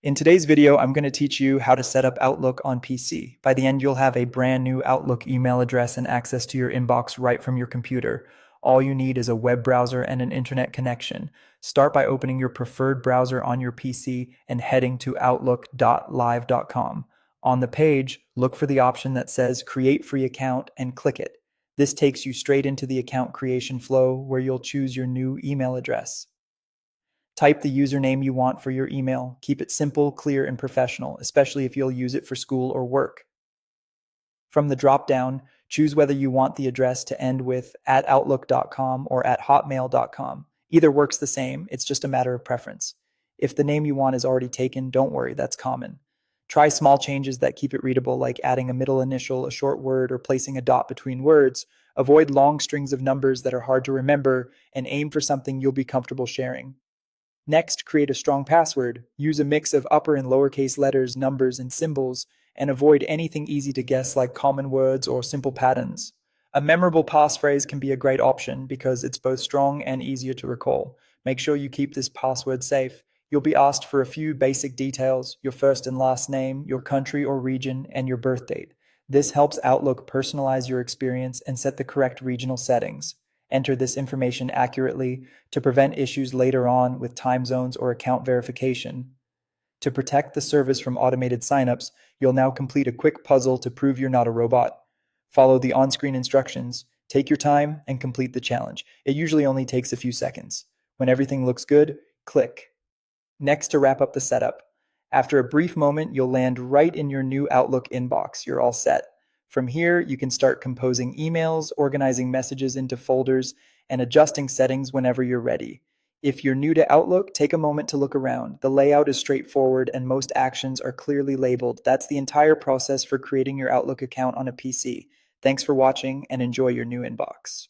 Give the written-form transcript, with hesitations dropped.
In today's video, I'm going to teach you how to set up Outlook on PC. By the end, you'll have a brand new Outlook email address and access to your inbox right from your computer. All you need is a web browser and an internet connection. Start by opening your preferred browser on your PC and heading to outlook.live.com. On the page, look for the option that says Create Free Account and click it. This takes you straight into the account creation flow where you'll choose your new email address. Type the username you want for your email. Keep it simple, clear, and professional, especially if you'll use it for school or work. From the drop-down, choose whether you want the address to end with @outlook.com or @hotmail.com. Either works the same, it's just a matter of preference. If the name you want is already taken, don't worry, that's common. Try small changes that keep it readable, like adding a middle initial, a short word, or placing a dot between words. Avoid long strings of numbers that are hard to remember, and aim for something you'll be comfortable sharing. Next, create a strong password. Use a mix of upper and lowercase letters, numbers, and symbols, and avoid anything easy to guess like common words or simple patterns. A memorable passphrase can be a great option because it's both strong and easier to recall. Make sure you keep this password safe. You'll be asked for a few basic details: your first and last name, your country or region, and your birth date. This helps Outlook personalize your experience and set the correct regional settings. Enter this information accurately to prevent issues later on with time zones or account verification. To protect the service from automated signups, you'll now complete a quick puzzle to prove you're not a robot. Follow the on screen instructions, take your time, and complete the challenge. It usually only takes a few seconds. When everything looks good, click. Next, to wrap up the setup. After a brief moment, you'll land right in your new Outlook inbox. You're all set. From here, you can start composing emails, organizing messages into folders, and adjusting settings whenever you're ready. If you're new to Outlook, take a moment to look around. The layout is straightforward and most actions are clearly labeled. That's the entire process for creating your Outlook account on a PC. Thanks for watching and enjoy your new inbox.